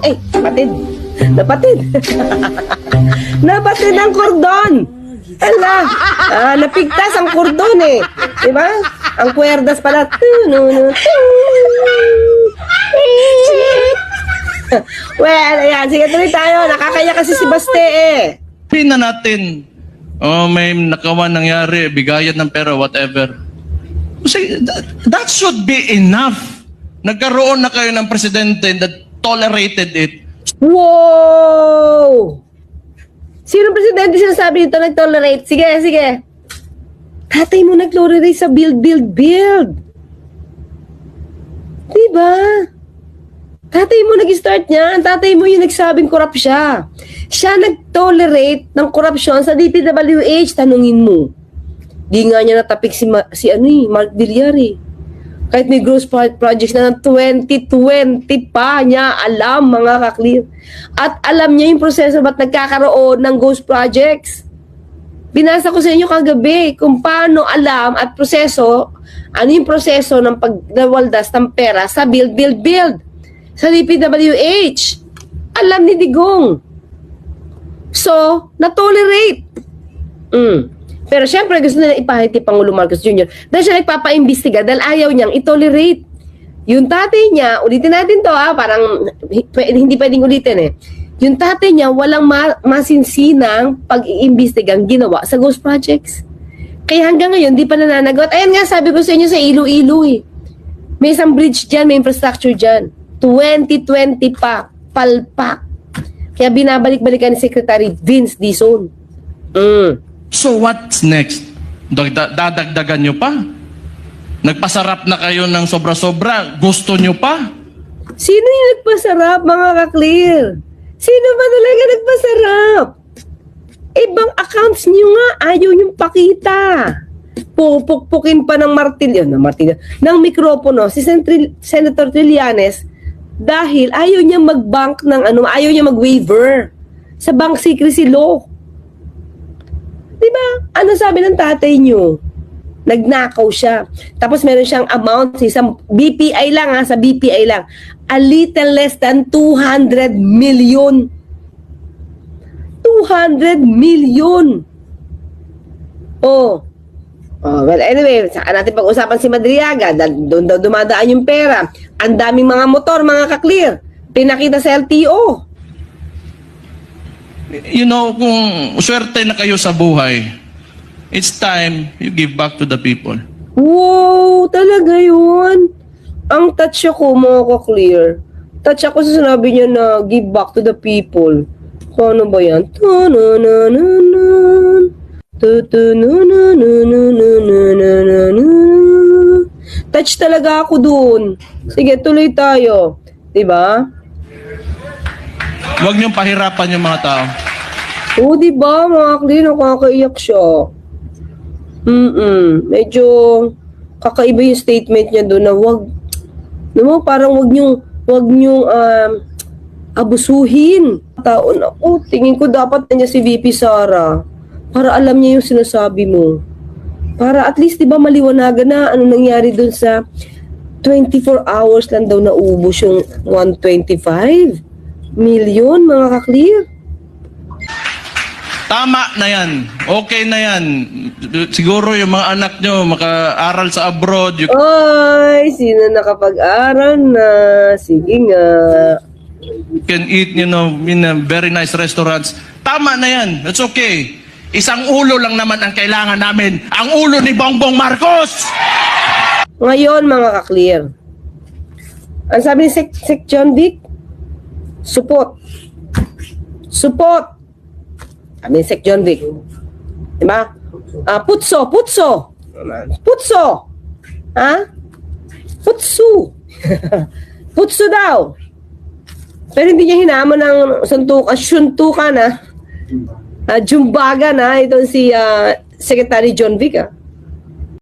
Ay, napatid. Napatid. Napatid ang kordon. Ala, napigtas ang kordon eh. Diba? Ang kwerdas pala. Well, ayan. Sige, tuloy tayo. Nakakaya kasi si Baste eh. Pina natin. May nakawan nangyari, bigayan ng pera, whatever. Kasi that should be enough. Nagkaroon na kayo ng presidente that tolerated it. Wow! Sino presidente sinasabi nito nag-tolerate? Sige, sige. Tatay mo nag-tolerate sa build. Diba? Tatay mo nag-start niyan. Tatay mo yung nagsabing korap siya. Siya nag-tolerate ng korupsyon sa DPWH. Tanungin mo. Di nga niya natapik si Mark Villar eh. Kahit may gross projects na ng 2020 pa niya alam, mga kaklir. At alam niya yung proseso ba't nagkakaroon ng ghost projects. Binasa ko sa inyo kagabi kung paano alam at proseso, ano yung proseso ng pagdawaldas ng pera sa build. Sa DPWH. Alam ni Digong. So, na-tolerate. Pero syempre gusto nila ipahit ni Pangulo Marcos Jr. Dahil siya nagpapa-imbestiga dahil ayaw niyang itolerate. Yung tatay niya, ulitin natin to parang hindi pwedeng ulitin eh. Yung tatay niya walang masinsinang pag-iimbestigang ginawa sa ghost projects. Kaya hanggang ngayon di pa nananagot. Ayan nga sabi ko sa inyo sa Iloilo eh. May isang bridge dyan, may infrastructure dyan. 2020 pa, palpak. Kaya binabalik-balikan ni Secretary Vince Dizon. So what's next? Dadagdagan nyo pa? Nagpasarap na kayo ng sobra-sobra? Gusto nyo pa? Sino yung nagpasarap, mga kaklir? Sino ba talaga nagpasarap? Ibang accounts nyo nga, ayaw nyo pakita. Pupukpukin pa ng ng mikropono si Senator Trillanes dahil ayaw niya mag-bank ng ayaw niya mag-waiver sa bank secrecy law. Diba? Ano sabi ng tatay nyo? Nagnakaw siya. Tapos meron siyang amount sa isang BPI lang sa BPI lang. A little less than 200 million. 200 million. Well, anyway, saan natin pag-usapan si Madriaga? Doon daw dumadaan yung pera. Ang daming mga motor, mga kaklir. Pinakita sa LTO. You know, kung swerte na kayo sa buhay, it's time you give back to the people. Wow, talaga yun. Ang touch ako, mga kaklir. Touch ako sa sinabi niya na give back to the people. Ano ba yan? Touch talaga ako dun. Sige, tuloy tayo. Diba? Huwag niyong pahirapan yung mga tao. Diba, mga kaklir, nakakaiyak siya. Medyo kakaiba yung statement niya doon na parang wag niyong abusuhin. Taon ako, tingin ko dapat na niya si VP Sara para alam niya yung sinasabi mo. Para at least, diba, maliwanagan na ano nangyari doon sa 24 hours lang daw naubos yung 125 million, mga kaklir. Tama na yan. Okay na yan. Siguro yung mga anak nyo maka-aral sa abroad. Ay, sino nakapag-aral na? Sige nga. You can eat, in very nice restaurants. Tama na yan. That's okay. Isang ulo lang naman ang kailangan namin. Ang ulo ni Bongbong Marcos! Ngayon, mga kaklir, ang sabi ni Sec John Vic, support. Sabi ni Sec John Vic. Diba? Putso. Ha? Putso. Putso daw. Pero hindi niya hinamon ng suntukan, jumbaga na itong si Secretary John Vic.